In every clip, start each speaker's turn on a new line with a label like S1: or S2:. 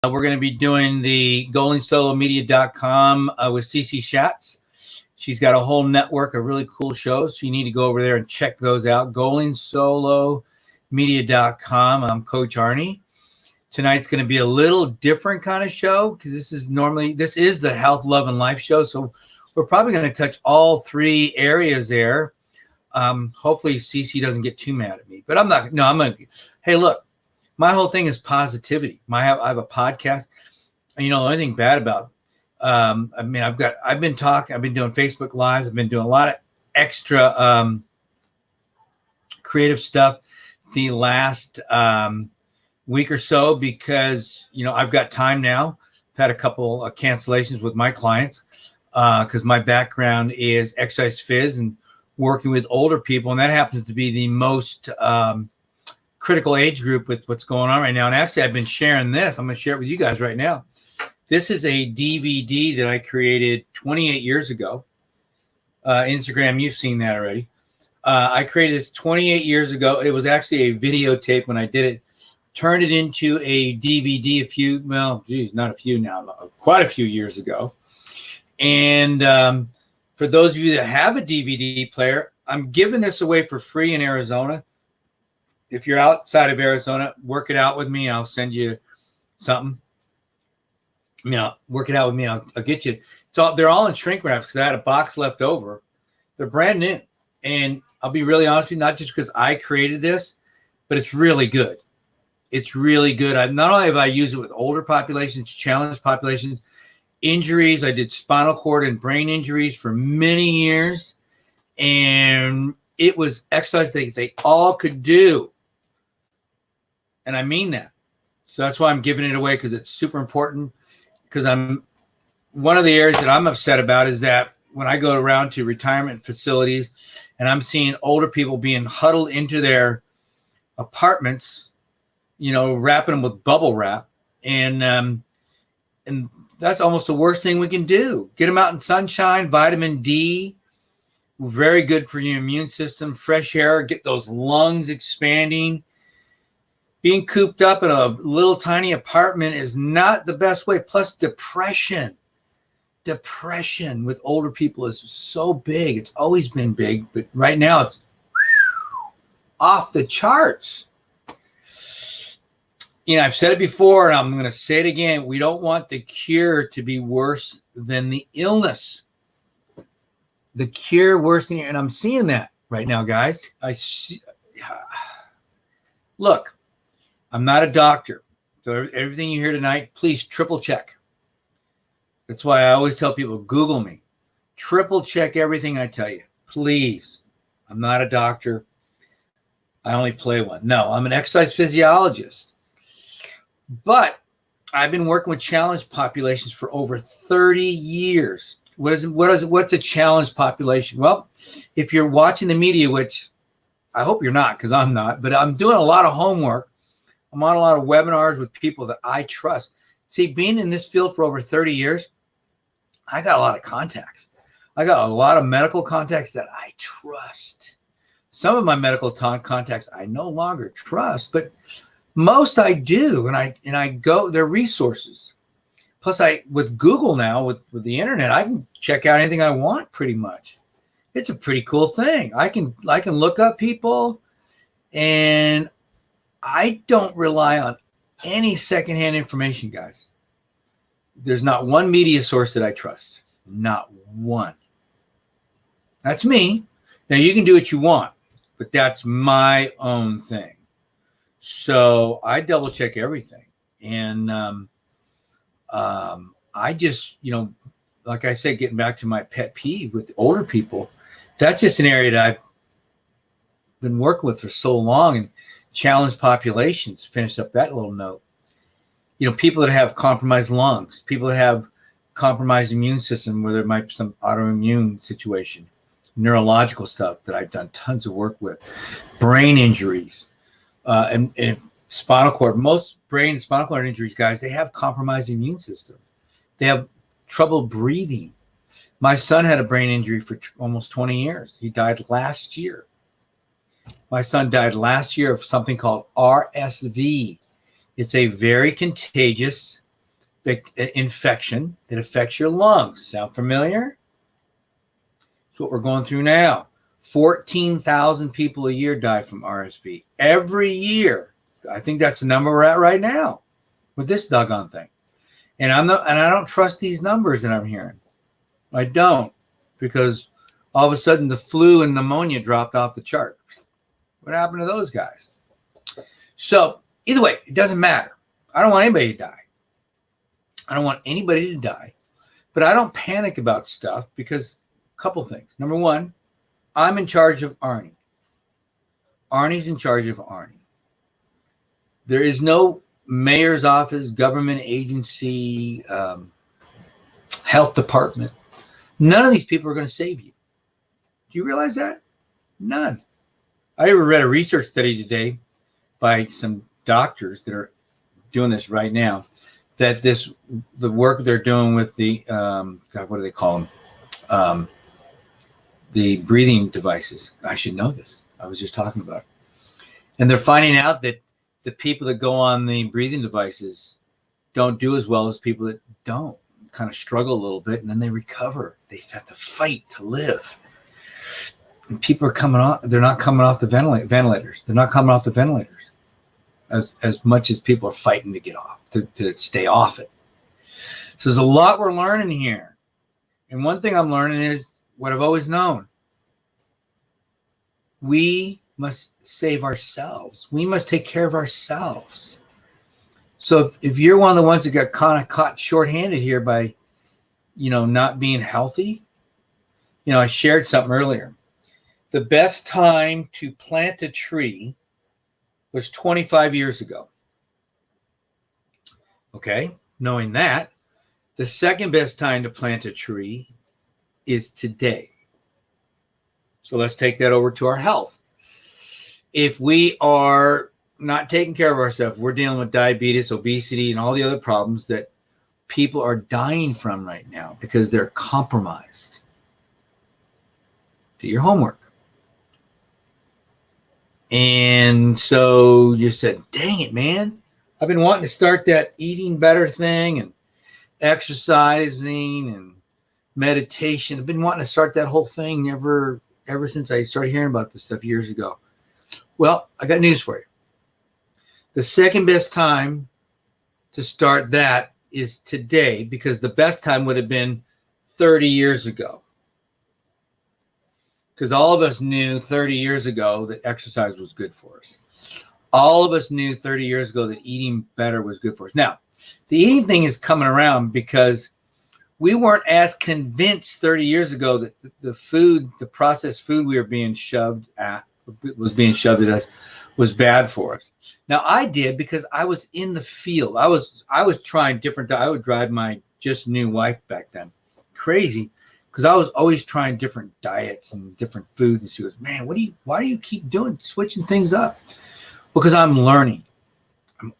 S1: We're going to be doing the GoalingSoloMedia.com with CC Schatz. She's got a whole network of really cool shows. So you need to go over there and check those out. GoalingSoloMedia.com. I'm Coach Arnie. Tonight's going to be a little different kind of show because this is the health, love, and life show. So we're probably going to touch all three areas there. Hopefully CC doesn't get too mad at me, but I'm not. No, I'm going to. Hey, look, my whole thing is positivity. I have a podcast, and the only thing bad about, I've been doing Facebook Lives. I've been doing a lot of extra creative stuff the last week or so because I've got time now. I've had a couple of cancellations with my clients because my background is exercise phys and working with older people, and that happens to be the most critical age group with what's going on right now. And actually, I've been sharing this. I'm going to share it with you guys right now. This is a DVD that I created 28 years ago. Instagram, you've seen that already. I created this 28 years ago. It was actually a videotape when I did it. Turned it into a DVD quite a few years ago. And for those of you that have a DVD player, I'm giving this away for free in Arizona. If you're outside of Arizona, work it out with me. I'll send you something. Work it out with me. I'll get you. They're all in shrink wrap because I had a box left over. They're brand new. And I'll be really honest with you, not just because I created this, but it's really good. It's really good. Not only have I used it with older populations, challenged populations, injuries. I did spinal cord and brain injuries for many years. And it was exercise they all could do. And I mean that. So that's why I'm giving it away, because it's super important. Because one of the areas that I'm upset about is that when I go around to retirement facilities and I'm seeing older people being huddled into their apartments, wrapping them with bubble wrap. And that's almost the worst thing we can do. Get them out in sunshine, vitamin D, very good for your immune system, fresh air, get those lungs expanding. Being cooped up in a little tiny apartment is not the best way. Plus depression with older people is so big. It's always been big, but right now it's off the charts. I've said it before, and I'm going to say it again. We don't want the cure to be worse than the illness. The cure worse than, and I'm seeing that right now, guys. Look, I'm not a doctor. So everything you hear tonight, please triple check. That's why I always tell people, Google me. Triple check everything I tell you. Please. I'm not a doctor. I only play one. No, I'm an exercise physiologist. But I've been working with challenged populations for over 30 years. What's a challenged population? Well, if you're watching the media, which I hope you're not, because I'm not, but I'm doing a lot of homework. I'm on a lot of webinars with people that I trust. See, being in this field for over 30 years, I got a lot of contacts. I got a lot of medical contacts that I trust. Some of my medical contacts I no longer trust, but most I do, and I go, they're resources. Plus, with Google now, with the internet, I can check out anything I want pretty much. It's a pretty cool thing. I can look up people, and I don't rely on any secondhand information, guys. There's not one media source that I trust. Not one. That's me. Now, you can do what you want, but that's my own thing. So I double check everything. And I just, like I said, getting back to my pet peeve with older people, that's just an area that I've been working with for so long, and challenged populations, finish up that little note. People that have compromised lungs, people that have compromised immune system, where there might be some autoimmune situation, neurological stuff that I've done tons of work with, brain injuries, and spinal cord. Most brain and spinal cord injuries, guys, they have compromised immune system. They have trouble breathing. My son had a brain injury for almost 20 years. He died last year. My son died last year of something called RSV. It's a very contagious infection that affects your lungs. Sound familiar? That's what we're going through now. 14,000 people a year die from RSV every year. I think that's the number we're at right now with this doggone thing. And I don't trust these numbers that I'm hearing. I don't, because all of a sudden the flu and pneumonia dropped off the chart. What happened to those guys? So either way, it doesn't matter. I don't want anybody to die. I don't want anybody to die, but I don't panic about stuff because a couple things. Number one, I'm in charge of Arnie. Arnie's in charge of Arnie. There is no mayor's office, government agency, health department. None of these people are going to save you. Do you realize that? None. I read a research study today by some doctors that are doing this right now, that the work they're doing with the, what do they call them? The breathing devices. I should know this. I was just talking about it. And they're finding out that the people that go on the breathing devices don't do as well as people that don't. Kind of struggle a little bit, and then they recover. They have to fight to live. And people are coming off. They're not coming off the ventilators. They're not coming off the ventilators as much as people are fighting to get off, to stay off it. So there's a lot we're learning here. And one thing I'm learning is what I've always known. We must save ourselves. We must take care of ourselves. So if you're one of the ones that got kind of caught shorthanded here by, not being healthy, I shared something earlier. The best time to plant a tree was 25 years ago. Okay, knowing that, the second best time to plant a tree is today. So let's take that over to our health. If we are not taking care of ourselves, we're dealing with diabetes, obesity, and all the other problems that people are dying from right now because they're compromised. Do your homework. And so you said, dang it, man. I've been wanting to start that eating better thing and exercising and meditation. I've been wanting to start that whole thing ever since I started hearing about this stuff years ago. Well, I got news for you. The second best time to start that is today, because the best time would have been 30 years ago. Because all of us knew 30 years ago that exercise was good for us. All of us knew 30 years ago that eating better was good for us. Now, the eating thing is coming around because we weren't as convinced 30 years ago that the processed food we were being shoved at us was bad for us. Now I did, because I was in the field. I was trying different. I would drive my just new wife back then crazy, because I was always trying different diets and different foods. And she goes, man, why do you keep switching things up? Because I'm learning. I've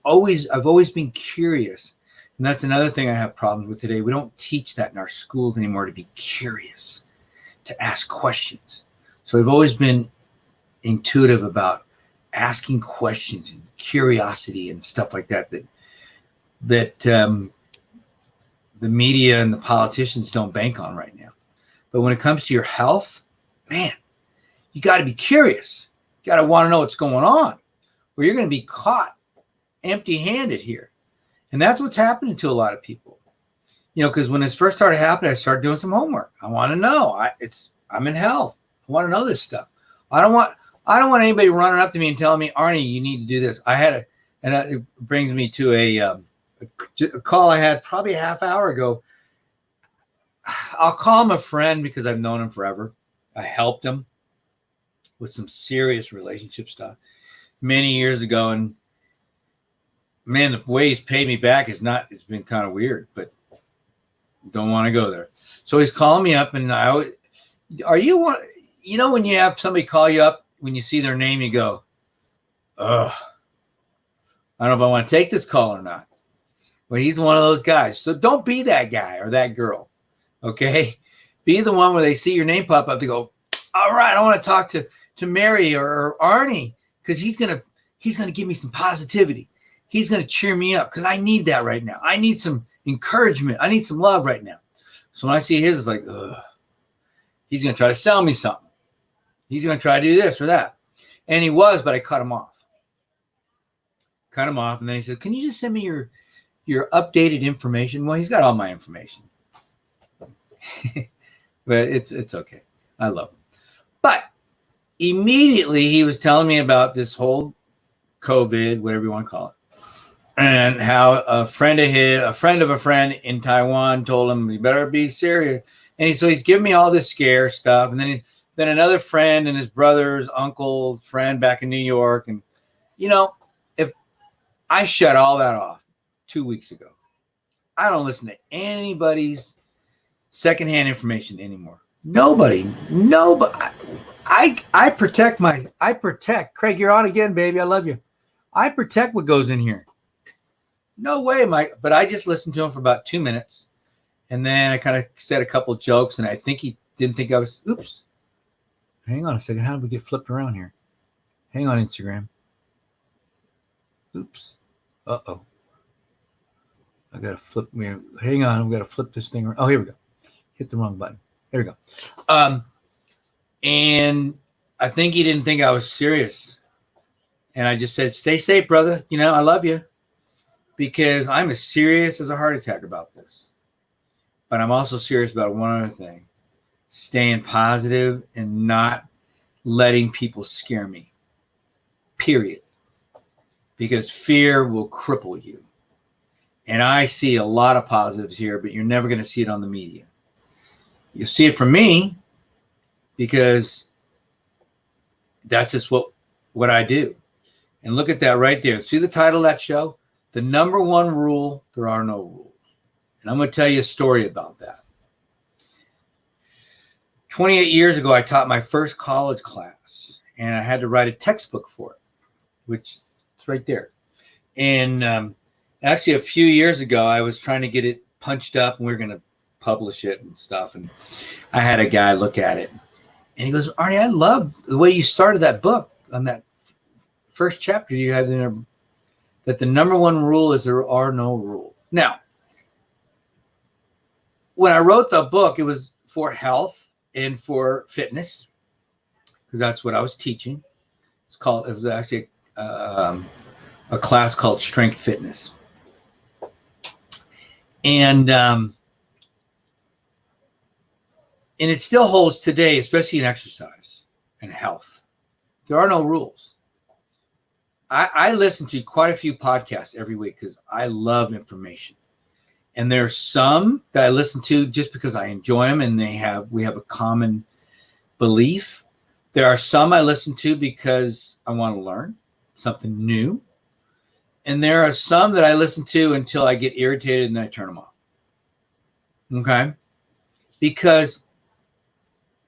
S1: always been curious. And that's another thing I have problems with today. We don't teach that in our schools anymore, to be curious, to ask questions. So I've always been intuitive about asking questions and curiosity and stuff like that the media and the politicians don't bank on right now. But when it comes to your health, man, you got to be curious. You got to want to know what's going on, or you're going to be caught empty-handed here. And that's what's happening to a lot of people. Because when it first started happening, I started doing some homework. I want to know. I'm in health. I want to know this stuff. I don't want anybody running up to me and telling me, Arnie, you need to do this. And it brings me to a call I had probably a half hour ago. I'll call him a friend because I've known him forever. I helped him with some serious relationship stuff many years ago. And man, the way he's paid me back it's been kind of weird, but don't want to go there. So he's calling me up, and when you have somebody call you up, when you see their name, you go, ugh, I don't know if I want to take this call or not. Well, he's one of those guys. So don't be that guy or that girl. Okay. Be the one where they see your name pop up. They go, all right, I want to talk to Mary or Arnie, because he's going to give me some positivity. He's going to cheer me up, because I need that right now. I need some encouragement. I need some love right now. So when I see his, it's like, ugh, he's going to try to sell me something. He's going to try to do this or that. And he was, but I cut him off. And then he said, can you just send me your updated information? Well, he's got all my information. But it's okay. I love him. But immediately he was telling me about this whole COVID, whatever you want to call it, and how a friend of a friend in Taiwan told him, you better be serious. And so he's giving me all this scare stuff. And then another friend and his brother's uncle friend back in New York. And, if I shut all that off 2 weeks ago, I don't listen to anybody's secondhand information anymore. Nobody. I protect Craig, you're on again, baby. I love you. I protect what goes in here. No way, Mike. But I just listened to him for about 2 minutes. And then I kind of said a couple of jokes, and I think he didn't think I was, oops. Hang on a second. How did we get flipped around here? Hang on, Instagram. Oops. Uh-oh. I got to flip. Hang on. I've got to flip this thing around. Oh, here we go. Hit the wrong button. There we go. And I think he didn't think I was serious. And I just said, stay safe, brother. I love you. Because I'm as serious as a heart attack about this. But I'm also serious about one other thing. Staying positive and not letting people scare me. Period. Because fear will cripple you. And I see a lot of positives here, but you're never going to see it on the media. You'll see it from me because that's just what I do. And look at that right there. See the title of that show? The number one rule, there are no rules. And I'm going to tell you a story about that. 28 years ago, I taught my first college class, and I had to write a textbook for it, which is right there. And actually, a few years ago, I was trying to get it punched up, and we were going to publish it and stuff. And I had a guy look at it, and he goes, Arnie, I love the way you started that book on that first chapter you had in there, that the number one rule is there are no rules. Now, when I wrote the book, it was for health and for fitness, because that's what I was teaching. It was actually a class called Strength Fitness. And it still holds today, especially in exercise and health. There are no rules. I listen to quite a few podcasts every week because I love information. And there's some that I listen to just because I enjoy them and we have a common belief. There are some I listen to because I want to learn something new. And there are some that I listen to until I get irritated and then I turn them off. Okay? Because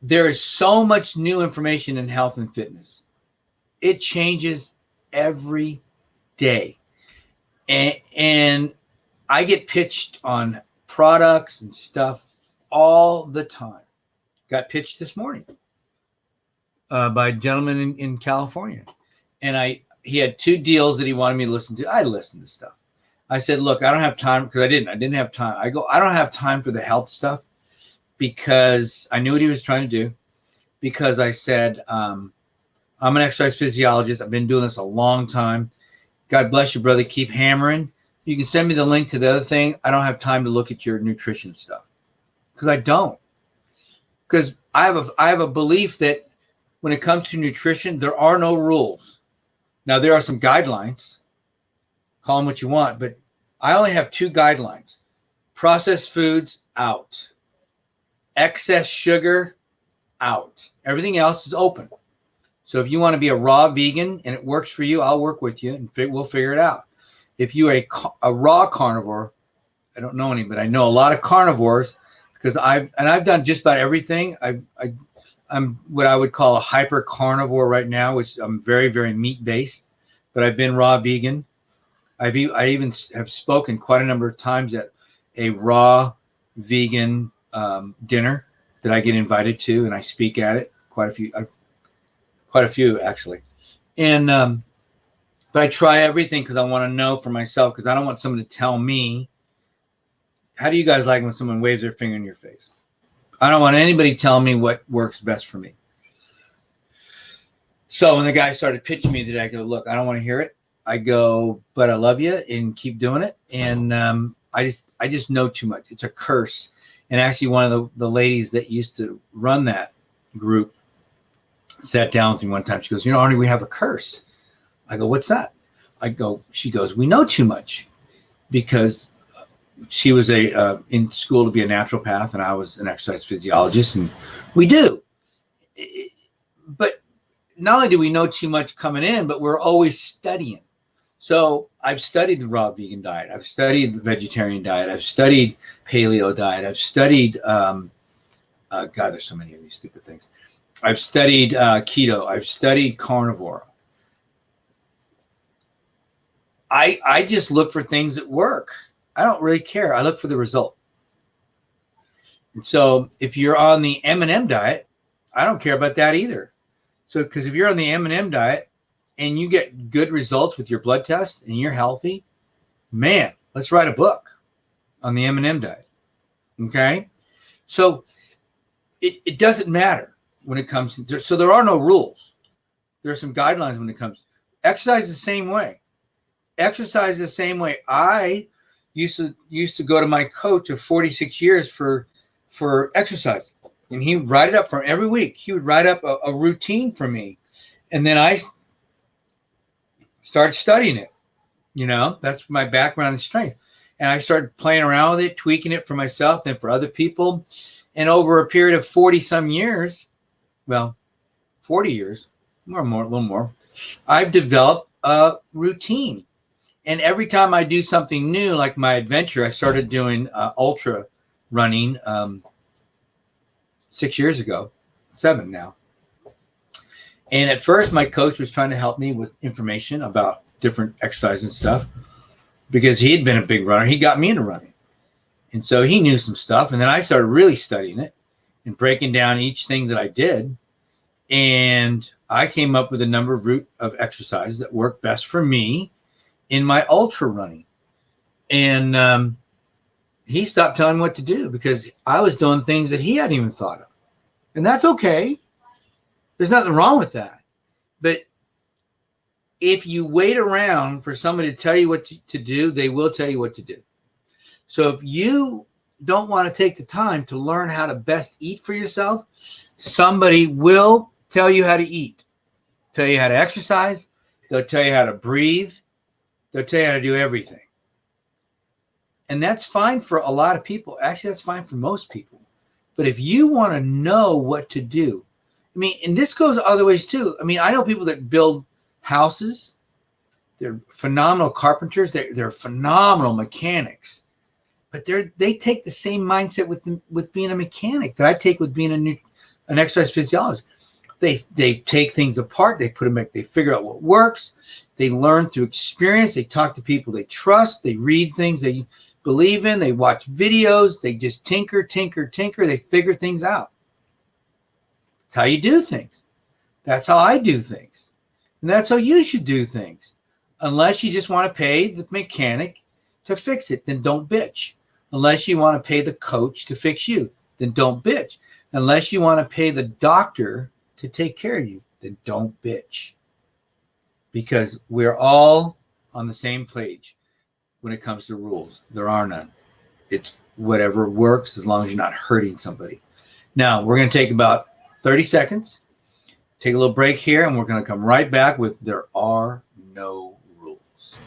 S1: there is so much new information in health and fitness. It changes every day. And I get pitched on products and stuff all the time. Got pitched this morning by a gentleman in California. And he had 2 deals that he wanted me to listen to. I listened to stuff. I said, look, I don't have time because I didn't have time. I don't have time for the health stuff because I knew what he was trying to do. Because I said, I'm an exercise physiologist. I've been doing this a long time. God bless you, brother. Keep hammering. You can send me the link to the other thing. I don't have time to look at your nutrition stuff because I don't. Because I have a belief that when it comes to nutrition, there are no rules. Now, there are some guidelines. Call them what you want, but I only have 2 guidelines. Processed foods, out. Excess sugar, out. Everything else is open. So if you want to be a raw vegan and it works for you, I'll work with you and we'll figure it out. If you're a raw carnivore, I don't know any, but I know a lot of carnivores because I've done just about everything. I'm what I would call a hyper carnivore right now, which I'm very, very meat based, but I've been raw vegan. I even have spoken quite a number of times at a raw vegan dinner that I get invited to, and I speak at it quite a few actually. And but I try everything because I want to know for myself because I don't want someone to tell me how do you guys like when someone waves their finger in your face? I don't want anybody telling me what works best for me. So when the guy started pitching me today, I go, look, I don't want to hear it. I go, but I love you and keep doing it. And I just know too much. It's a curse. And actually one of the ladies that used to run that group sat down with me one time. She goes, Arnie, we have a curse. I go, what's that? She goes, we know too much, because she was in school to be a naturopath and I was an exercise physiologist, and we do. But not only do we know too much coming in, but we're always studying. So I've studied the raw vegan diet. I've studied the vegetarian diet. I've studied paleo diet. I've studied, God, there's so many of these stupid things. I've studied keto. I've studied carnivore. I just look for things that work. I don't really care. I look for the result. And so if you're on the M&M diet, I don't care about that either. So, because if you're on the M&M diet and you get good results with your blood test and you're healthy, man, let's write a book on the M&M diet. Okay. So it doesn't matter when it comes to, so there are no rules. There are some guidelines when it comes. Exercise the same way. Exercise the same way. I used to go to my coach of 46 years for exercise, and he would write it up for every week. He would write up a routine for me, and then I started studying it. That's my background and strength, and I started playing around with it, tweaking it for myself and for other people. And over a period of 40 some years, 40 years, a little more, I've developed a routine. And every time I do something new, like my adventure, I started doing ultra running 6 years ago, 7 now. And at first, my coach was trying to help me with information about different exercise and stuff, because he had been a big runner. He got me into running. And so he knew some stuff. And then I started really studying it and breaking down each thing that I did. And I came up with a number of exercises that work best for me in my ultra running. And he stopped telling me what to do, because I was doing things that he hadn't even thought of. And that's okay. There's nothing wrong with that. But if you wait around for somebody to tell you what to do, they will tell you what to do. So if you don't want to take the time to learn how to best eat for yourself, somebody will tell you how to eat, tell you how to exercise. They'll tell you how to breathe. They'll tell you how to do everything. And that's fine for a lot of people. Actually, that's fine for most people. But if you want to know what to do, and this goes other ways too. I know people that build houses. They're phenomenal carpenters. They're phenomenal mechanics. But they take the same mindset with being a mechanic that I take with being an exercise physiologist. They take things apart. They put them back. They figure out what works. They learn through experience. They talk to people they trust. They read things they believe in. They watch videos. They just tinker. They figure things out. That's how you do things. That's how I do things. And that's how you should do things. Unless you just want to pay the mechanic to fix it, then don't bitch. Unless you want to pay the coach to fix you, then don't bitch. Unless you want to pay the doctor to take care of you, then don't bitch. Because we're all on the same page when it comes to rules. There are none. It's whatever works, as long as you're not hurting somebody. Now, we're going to take about 30 seconds, take a little break here, and we're going to come right back with There Are No Rules.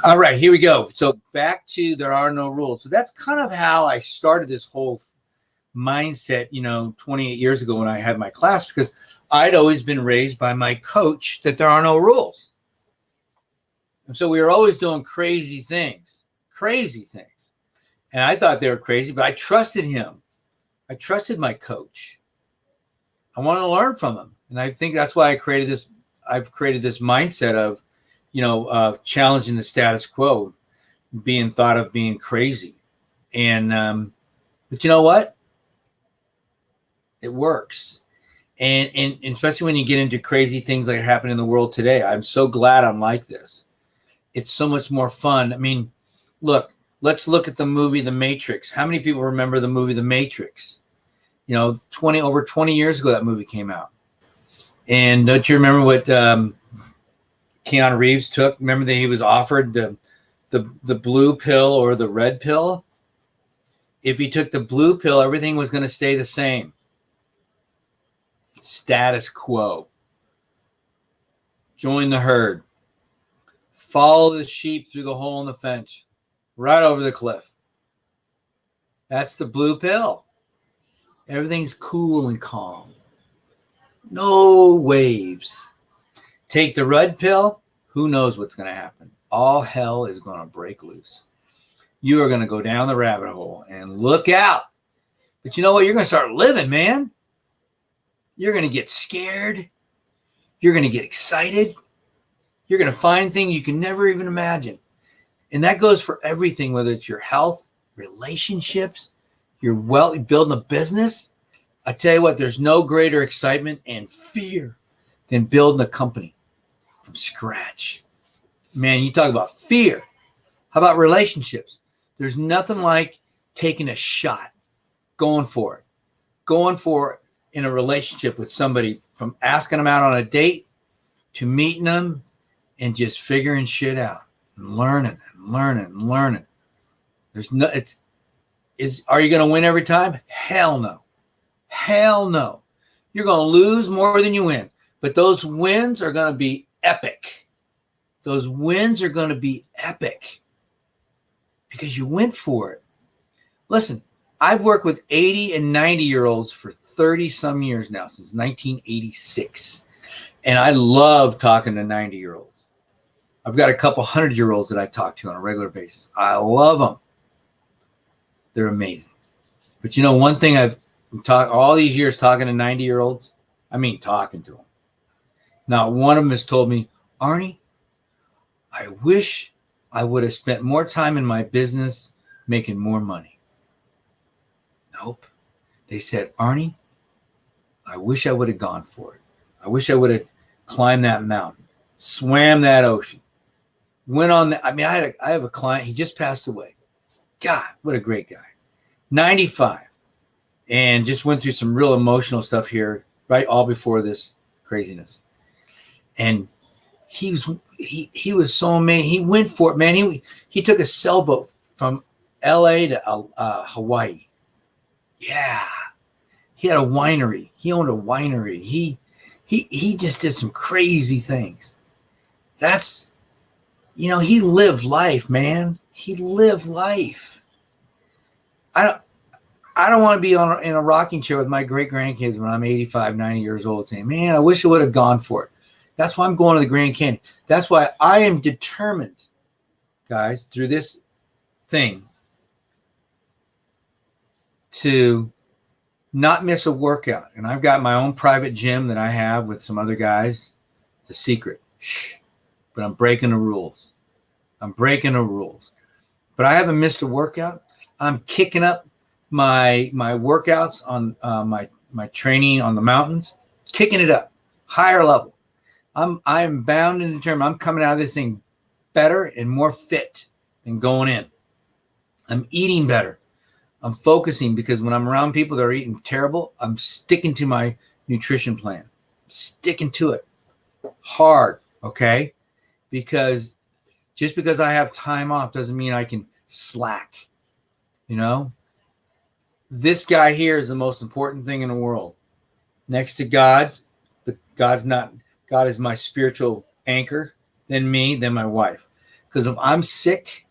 S1: All right, here we go. So back to There Are No Rules. So that's kind of how I started this whole mindset, 28 years ago when I had my class, because I'd always been raised by my coach that there are no rules. And so we were always doing crazy things. And I thought they were crazy, but I trusted him. I trusted my coach. I want to learn from him. And I think that's why I've created this mindset of, challenging the status quo. being thought of being crazy. And but you know what? It works. And especially when you get into crazy things like happen in the world today. I'm so glad I'm like this. It's so much more fun. I mean, look, let's look at the movie The Matrix. How many people remember the movie The Matrix? You know, over 20 years ago that movie came out. And don't you remember what Keanu Reeves took? Remember that he was offered the blue pill or the red pill? If he took the blue pill, everything was going to stay the same. Status quo. Join the herd. Follow the sheep through the hole in the fence, right over the cliff. That's the blue pill. Everything's cool and calm. No waves. Take the red pill, who knows what's going to happen? All hell is going to break loose. You are going to go down the rabbit hole and look out. But you know what? You're going to start living, man. You're going to get scared. You're going to get excited. You're going to find things you can never even imagine. And that goes for everything, whether it's your health, relationships, your wealth, building a business. I tell you what, there's no greater excitement and fear than building a company from scratch. Man, you talk about fear. How about relationships? There's nothing like taking a shot, going for it in a relationship with somebody, from asking them out on a date to meeting them and just figuring shit out and learning. There's no, are you going to win every time? Hell no. Hell no. You're going to lose more than you win, but those wins are going to be epic. Those wins are going to be epic because you went for it. Listen, I've worked with 80 and 90-year-olds for 30 some years now, since 1986. And I love talking to 90-year-olds. I've got a couple 100-year-olds that I talk to on a regular basis. I love them. They're amazing. But you know, one thing I've talked all these years talking to 90-year-olds, I mean, talking to them. Not one of them has told me, Arnie, I wish I would have spent more time in my business making more money. Nope. They said, Arnie, I wish I would have gone for it. I wish I would have climbed that mountain, swam that ocean, went on that. I mean, I have a client, he just passed away. God, what a great guy. 95. And just went through some real emotional stuff here, right? All before this craziness. And he was so amazing. He went for it, man. He took a sailboat from LA to Hawaii. Yeah. He had a winery. He owned a winery. He just did some crazy things. That's, you know, he lived life, man. He lived life. I don't want to be in a rocking chair with my great grandkids when I'm 85, 90 years old saying, man, I wish I would have gone for it. That's why I'm going to the Grand Canyon. That's why I am determined, guys, through this thing to not miss a workout. And I've got my own private gym that I have with some other guys. It's a secret. Shh. But I'm breaking the rules. But I haven't missed a workout. I'm kicking up my workouts on my training on the mountains, kicking it up, higher level. I'm bound and determined. I'm coming out of this thing better and more fit than going in. I'm eating better. I'm focusing, because when I'm around people that are eating terrible, I'm sticking to my nutrition plan. I'm sticking to it hard, okay? Because just because I have time off doesn't mean I can slack, you know? This guy here is the most important thing in the world. Next to God, but God is my spiritual anchor, then me, then my wife. Because if I'm sick,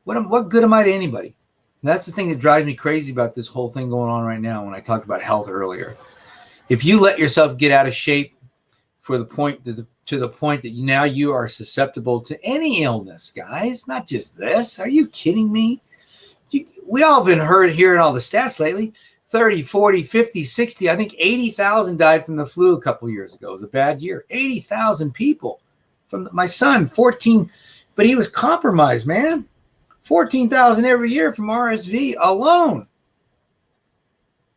S1: what good am I to anybody? And that's the thing that drives me crazy about this whole thing going on right now when I talked about health earlier. If you let yourself get out of shape to the point that now you are susceptible to any illness, guys, not just this. Are you kidding me? We all have been hearing all the stats lately. 30, 40, 50, 60. I think 80,000 died from the flu a couple years ago. It was a bad year. 80,000 people. From my son, 14, but he was compromised, man. 14,000 every year from RSV alone.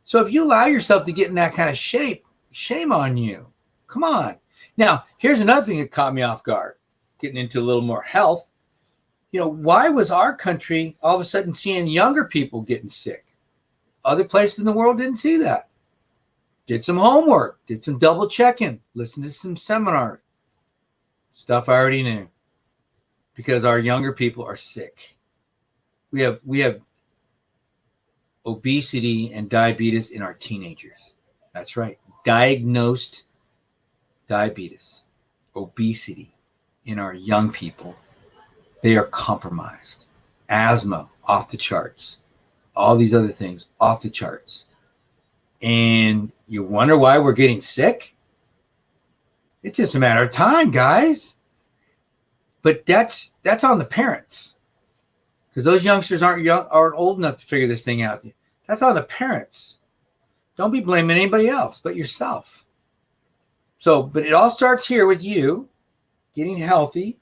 S1: So if you allow yourself to get in that kind of shape, shame on you. Come on. Now, here's another thing that caught me off guard, getting into a little more health. Why was our country all of a sudden seeing younger people getting sick? Other places in the world didn't see that. Did some homework, did some double checking, listened to some seminars, stuff I already knew, because our younger people are sick. We have obesity and diabetes in our teenagers. That's right. Diagnosed diabetes, obesity in our young people. They are compromised. Asthma off the charts. All these other things off the charts. And you wonder why we're getting sick? It's just a matter of time, guys. But that's on the parents. Because those youngsters aren't old enough to figure this thing out. That's on the parents. Don't be blaming anybody else but yourself. But it all starts here with you getting healthy.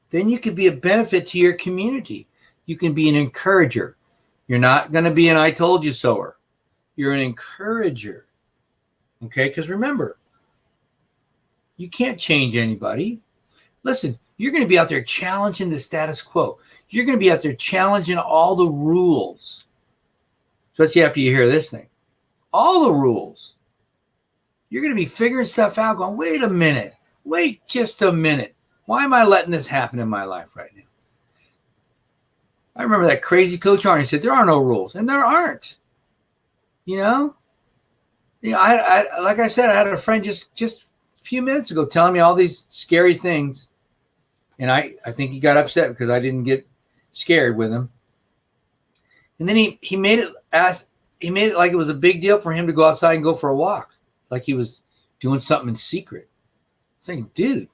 S1: Then you can be a benefit to your community. You can be an encourager. You're not going to be an I told you soer. You're an encourager. Okay? Because remember, you can't change anybody. Listen, you're going to be out there challenging the status quo. You're going to be out there challenging all the rules. Especially after you hear this thing. All the rules. You're going to be figuring stuff out, going, wait a minute. Wait just a minute. Why am I letting this happen in my life right now? I remember that crazy Coach Arnie said, there are no rules. And there aren't. I like I said, I had a friend just a few minutes ago telling me all these scary things. And I think he got upset because I didn't get scared with him. And then he made it like it was a big deal for him to go outside and go for a walk. Like he was doing something in secret. Saying, dude,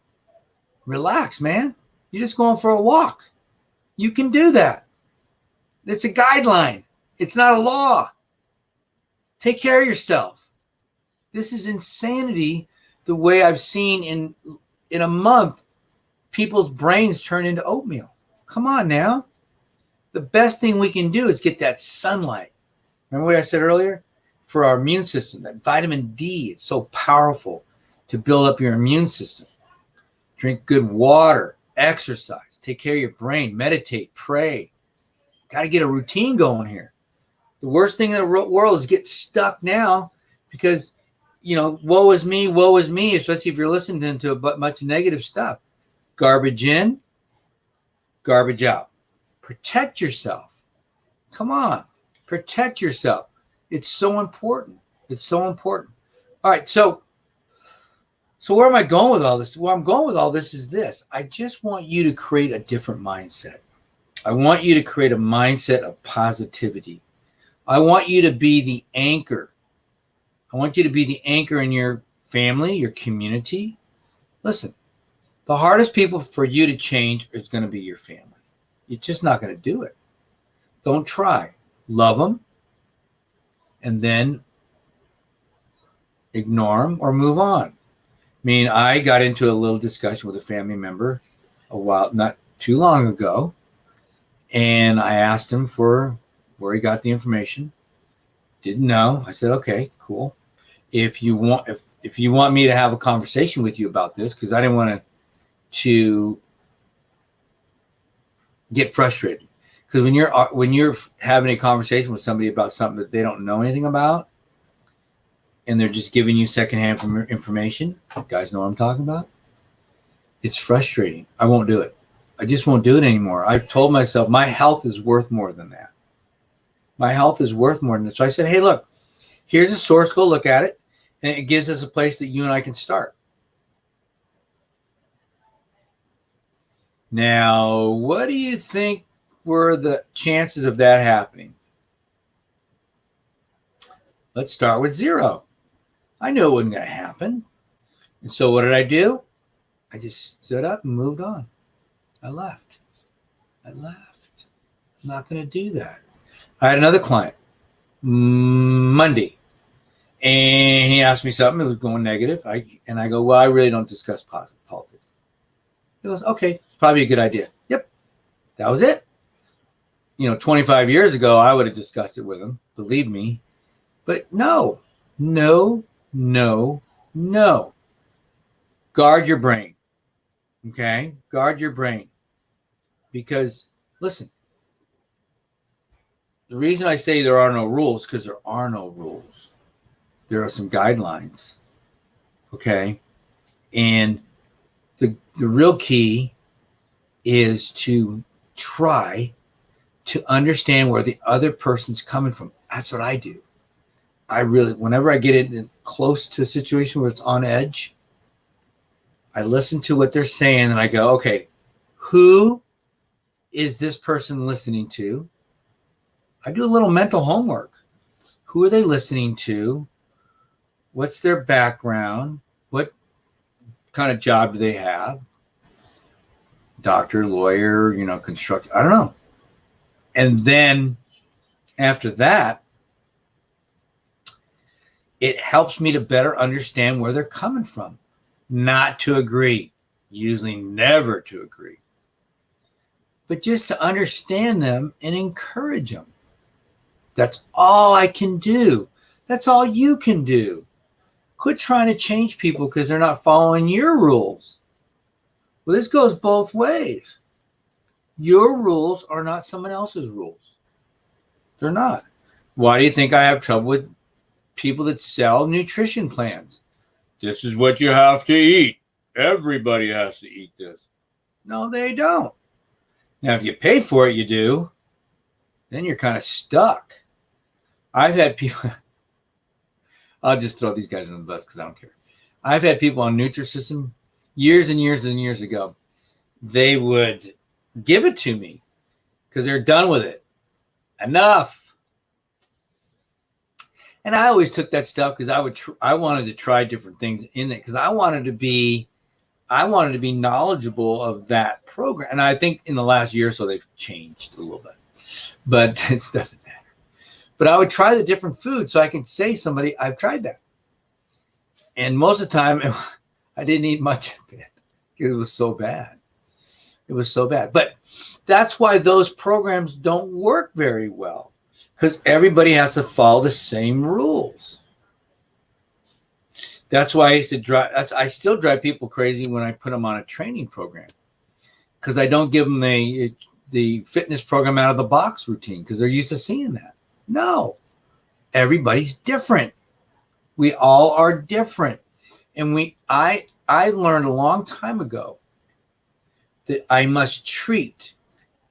S1: relax, man. You're just going for a walk. You can do that. It's a guideline. It's not a law. Take care of yourself. This is insanity. The way I've seen in a month, people's brains turn into oatmeal. Come on now. The best thing we can do is get that sunlight. Remember what I said earlier? For our immune system, that vitamin D, it's so powerful to build up your immune system. Drink good water, exercise, take care of your brain, meditate, pray. Got to get a routine going here. The worst thing in the world is get stuck now because, woe is me, especially if you're listening to a bunch of negative stuff. Garbage in, garbage out. Protect yourself. Come on, protect yourself. It's so important. It's so important. All right, so where am I going with all this? Where I'm going with all this is this. I just want you to create a different mindset. I want you to create a mindset of positivity. I want you to be the anchor. I want you to be the anchor in your family, your community. Listen, the hardest people for you to change is going to be your family. You're just not going to do it. Don't try. Love them and then ignore them or move on. I got into a little discussion with a family member not too long ago, and I asked him for where he got the information. Didn't know. I said, okay, cool. If you want me to have a conversation with you about this, because I didn't want to get frustrated. Because when you're having a conversation with somebody about something that they don't know anything about, and they're just giving you secondhand information, you guys know what I'm talking about? It's frustrating. I won't do it. I just won't do it anymore. I've told myself my health is worth more than that. My health is worth more than that. So I said, hey, look, here's a source. Go look at it. And it gives us a place that you and I can start. Now, what do you think were the chances of that happening? Let's start with 0. I knew it wasn't going to happen. And so what did I do? I just stood up and moved on. I left. I'm not going to do that. I had another client Monday, and he asked me something. It was going negative. I go, well, I really don't discuss politics. He goes, okay, it's probably a good idea. Yep, that was it. 25 years ago, I would have discussed it with them, believe me. But no, no, no, no. Guard your brain. Okay? Guard your brain. Because, listen, the reason I say there are no rules, because there are no rules. There are some guidelines. Okay? And the real key is to try to understand where the other person's coming from. That's what I do. Whenever I get in close to a situation where it's on edge, I listen to what they're saying and I go, okay, who is this person listening to? I do a little mental homework. Who are they listening to? What's their background? What kind of job do they have? Doctor, lawyer, constructor, I don't know. And then after that, it helps me to better understand where they're coming from. Not to agree, usually never to agree, but just to understand them and encourage them. That's all I can do. That's all you can do. Quit trying to change people because they're not following your rules. Well, this goes both ways. Your rules are not someone else's rules. They're not. Why do you think I have trouble with people that sell nutrition plans? This is what you have to eat. Everybody has to eat this. No, they don't. Now, if you pay for it, you do. Then you're kind of stuck. I've had people, I'll just throw these guys under the bus because I don't care. I've had people on Nutrisystem years and years and years ago. They would give it to me because they're done with it. Enough. And I always took that stuff because I wanted to try different things in it because I wanted to be knowledgeable of that program. And I think in the last year or so they've changed a little bit, but it doesn't matter. But I would try the different foods so I can say somebody I've tried that. And most of the time I didn't eat much of it. It was so bad. It was so bad. But that's why those programs don't work very well. Because everybody has to follow the same rules. That's why I still drive people crazy when I put them on a training program. Because I don't give them the fitness program out of the box routine because they're used to seeing that. No. Everybody's different. We all are different. And I learned a long time ago that I must treat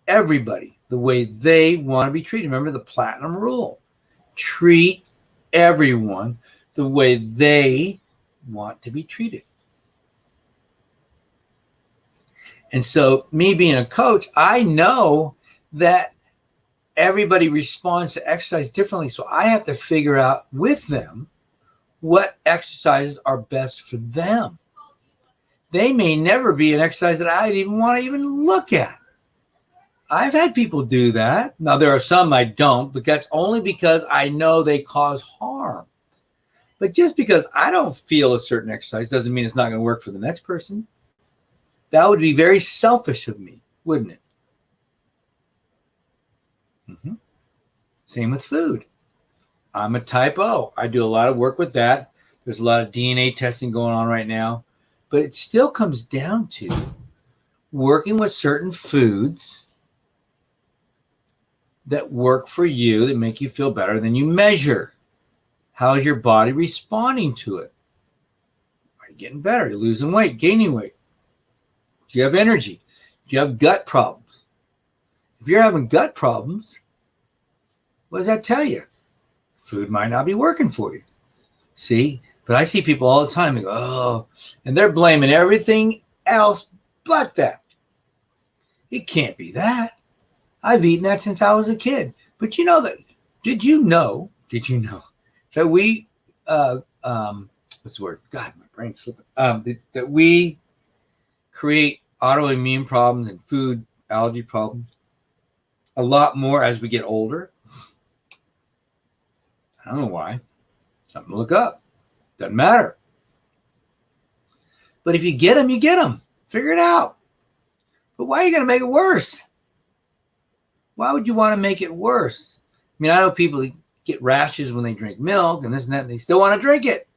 S1: everybody the way they want to be treated. Remember the platinum rule. Treat everyone the way they want to be treated. And so me being a coach, I know that everybody responds to exercise differently. So I have to figure out with them what exercises are best for them. They may never be an exercise that I'd even want to even look at. I've had people do that. Now, there are some I don't, but that's only because I know they cause harm. But just because I don't feel a certain exercise doesn't mean it's not going to work for the next person. That would be very selfish of me, wouldn't it? Mm-hmm. Same with food. I'm a type O. I do a lot of work with that. There's a lot of DNA testing going on right now. But it still comes down to working with certain foods that work for you, that make you feel better. Then you measure. How is your body responding to it? Are you getting better? Are you losing weight, gaining weight? Do you have energy? Do you have gut problems? If you're having gut problems, what does that tell you? Food might not be working for you. See? But I see people all the time, they go, oh, and they're blaming everything else but that. It can't be that. I've eaten that since I was a kid. But you know that, did you know that we, what's the word? God, my brain's slipping. That we create autoimmune problems and food allergy problems a lot more as we get older. I don't know why. Something to look up. Doesn't matter. But if you get them, you get them. Figure it out. But why are you going to make it worse? Why would you want to make it worse? I mean, I know people get rashes when they drink milk and this and that, and they still want to drink it.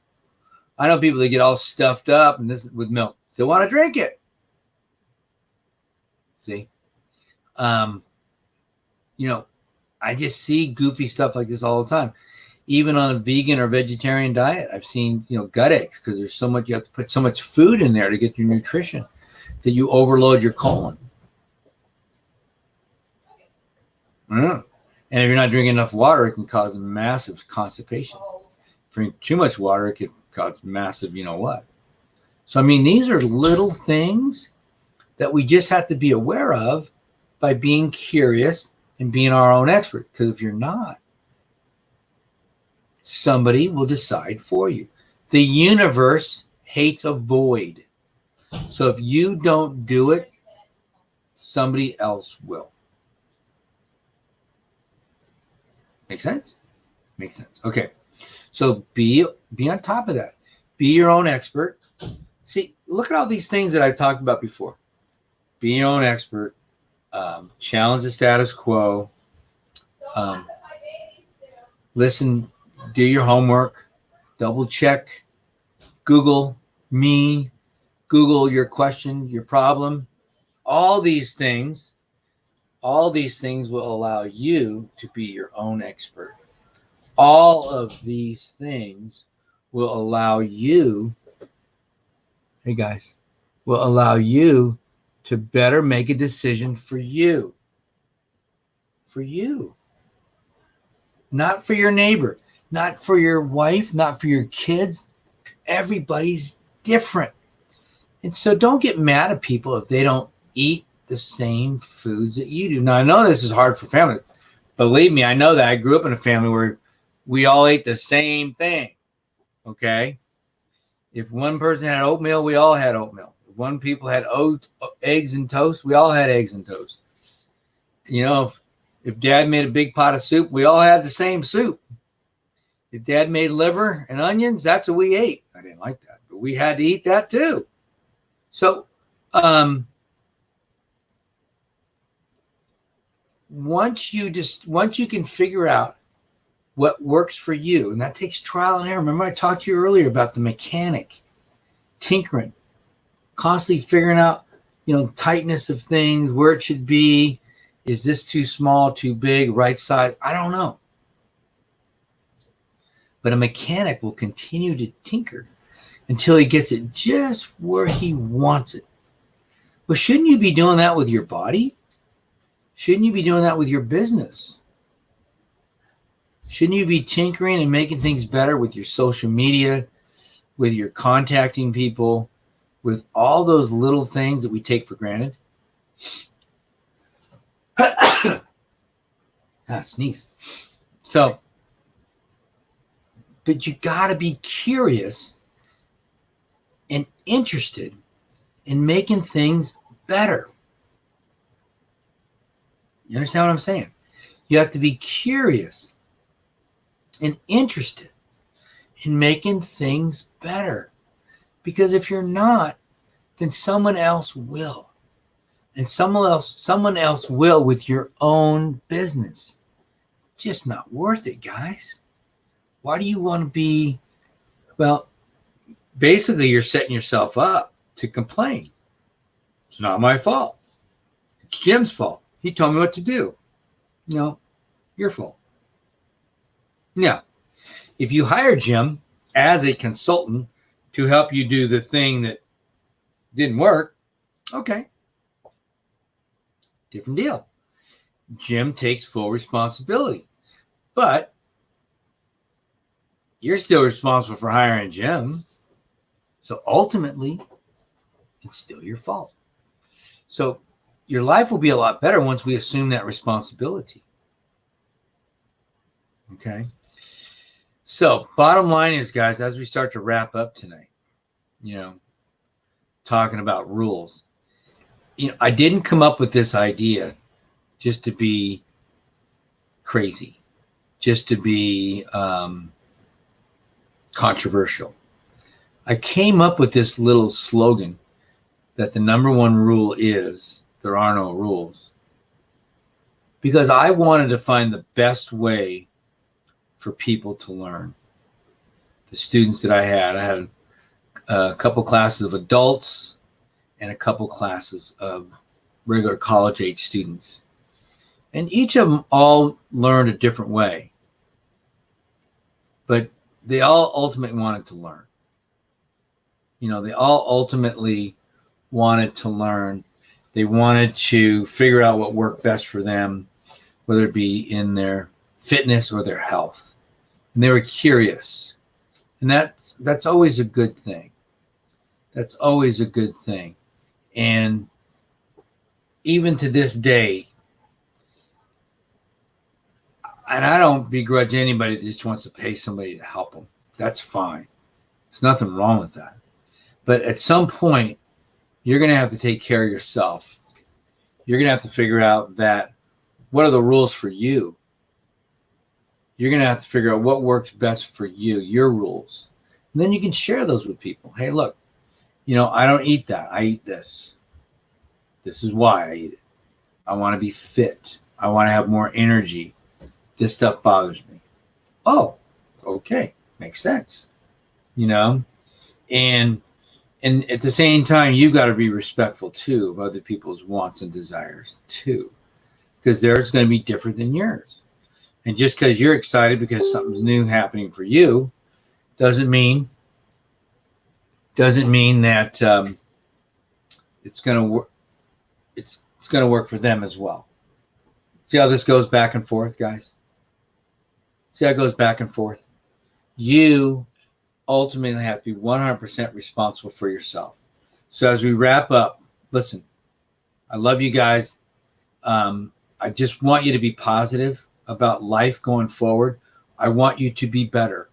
S1: I know people that get all stuffed up and this with milk, still want to drink it. See? I just see goofy stuff like this all the time. Even on a vegan or vegetarian diet, I've seen, gut aches because there's so much, you have to put so much food in there to get your nutrition that you overload your colon. And if you're not drinking enough water, it can cause massive constipation. Drink too much water, it can cause massive, what. So, I mean, these are little things that we just have to be aware of by being curious and being our own expert. Because if you're not, somebody will decide for you. The universe hates a void. So if you don't do it, somebody else will. Make sense? Makes sense. Okay. So be on top of that. Be your own expert. See, look at all these things that I've talked about before. Be your own expert. Challenge the status quo. Listen, do your homework. Double check. Google me. Google your question, your problem. All these things will allow you to be your own expert. All of these things will allow you, will allow you to better make a decision for you. For you. Not for your neighbor, not for your wife, not for your kids. Everybody's different. And so don't get mad at people if they don't eat the same foods that you do. Now, I know this is hard for family. Believe me, I know that. I grew up in a family where we all ate the same thing. Okay? If one person had oatmeal, we all had oatmeal. If one people had eggs and toast, we all had eggs and toast. If Dad made a big pot of soup, we all had the same soup. If Dad made liver and onions, that's what we ate. I didn't like that, but we had to eat that too. So, once you can figure out what works for you, and that takes trial and error. Remember I talked to you earlier about the mechanic, tinkering, constantly figuring out, tightness of things, where it should be. Is this too small, too big, right size? I don't know. But a mechanic will continue to tinker until he gets it just where he wants it. Well, shouldn't you be doing that with your body? Shouldn't you be doing that with your business? Shouldn't you be tinkering and making things better with your social media, with your contacting people, with all those little things that we take for granted? Sneeze. So, but you got to be curious and interested in making things better. You understand what I'm saying? You have to be curious and interested in making things better. Because if you're not, then someone else will. And someone else will with your own business. Just not worth it, guys. Why do you want to be, basically you're setting yourself up to complain. It's not my fault. It's Jim's fault. He told me what to do. No, your fault. Now, if you hire Jim as a consultant to help you do the thing that didn't work, okay. Different deal. Jim takes full responsibility. But you're still responsible for hiring Jim. So ultimately, it's still your fault. So your life will be a lot better once we assume that responsibility. Okay? So bottom line is, guys, as we start to wrap up tonight, talking about rules, I didn't come up with this idea just to be crazy, just to be controversial. I came up with this little slogan that the number one rule is there are no rules. because I wanted to find the best way for people to learn. The students that I had a couple classes of adults and a couple classes of regular college age students. And each of them all learned a different way, but they all ultimately wanted to learn. You know, they all ultimately wanted to learn. They wanted to figure out what worked best for them, whether it be in their fitness or their health. And they were curious. And that's always a good thing. That's always a good thing. And even to this day, and I don't begrudge anybody that just wants to pay somebody to help them. That's fine. There's nothing wrong with that. But at some point, you're going to have to take care of yourself. You're going to have to figure out that what are the rules for you? You're going to have to figure out what works best for you, your rules. And then you can share those with people. Hey, look, you know, I don't eat that. I eat this. This is why I eat it. I want to be fit. I want to have more energy. This stuff bothers me. Oh, okay. Makes sense. You know, and at the same time, you got to be respectful too of other people's wants and desires too, because theirs going to be different than yours. And just because you're excited because something's new happening for you doesn't mean that it's going to work. It's going to work for them as well. See how this goes back and forth, guys? See how it goes back and forth? You ultimately have to be 100% responsible for yourself. So as we wrap up, listen, I love you guys. I just want you to be positive about life going forward. I want you to be better.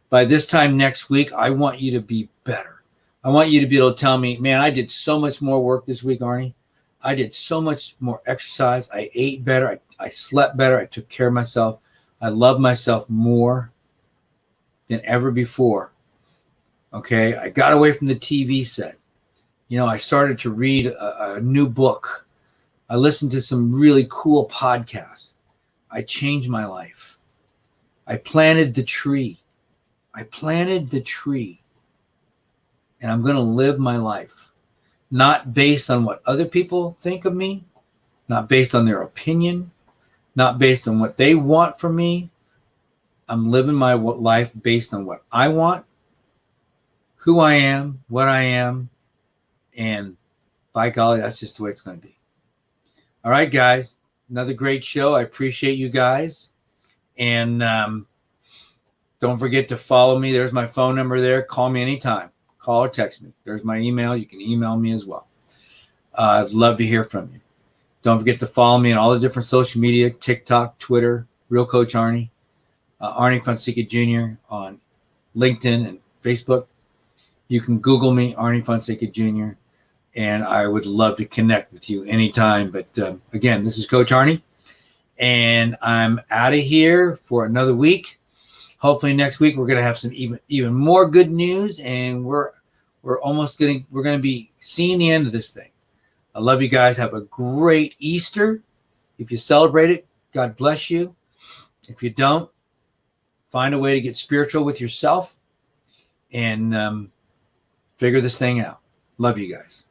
S1: By this time next week, I want you to be better. I want you to be able to tell me, man, I did so much more work this week, Arnie. I did so much more exercise. I ate better. I slept better. I took care of myself. I love myself more than ever before. Okay. I got away from the TV set. You know, I started to read a new book. I listened to some really cool podcasts. I changed my life. I planted the tree. I planted the tree. And I'm going to live my life, not based on what other people think of me, not based on their opinion, not based on what they want from me. I'm living my life based on what I want, who I am, what I am, and by golly, that's just the way it's going to be. All right, guys, another great show. I appreciate you guys. And don't forget to follow me. There's my phone number there. Call me anytime. Call or text me. There's my email. You can email me as well. I'd love to hear from you. Don't forget to follow me on all the different social media, TikTok, Twitter, Real Coach Arnie, Arnie Fonseca Jr. on LinkedIn and Facebook. You can Google me, Arnie Fonseca Jr., and I would love to connect with you anytime. But again, this is Coach Arnie, and I'm out of here for another week. Hopefully next week we're going to have some even more good news, and we're going to be seeing the end of this thing. I love you guys. Have a great Easter. If you celebrate it, God bless you. If you don't, find a way to get spiritual with yourself and figure this thing out. Love you guys.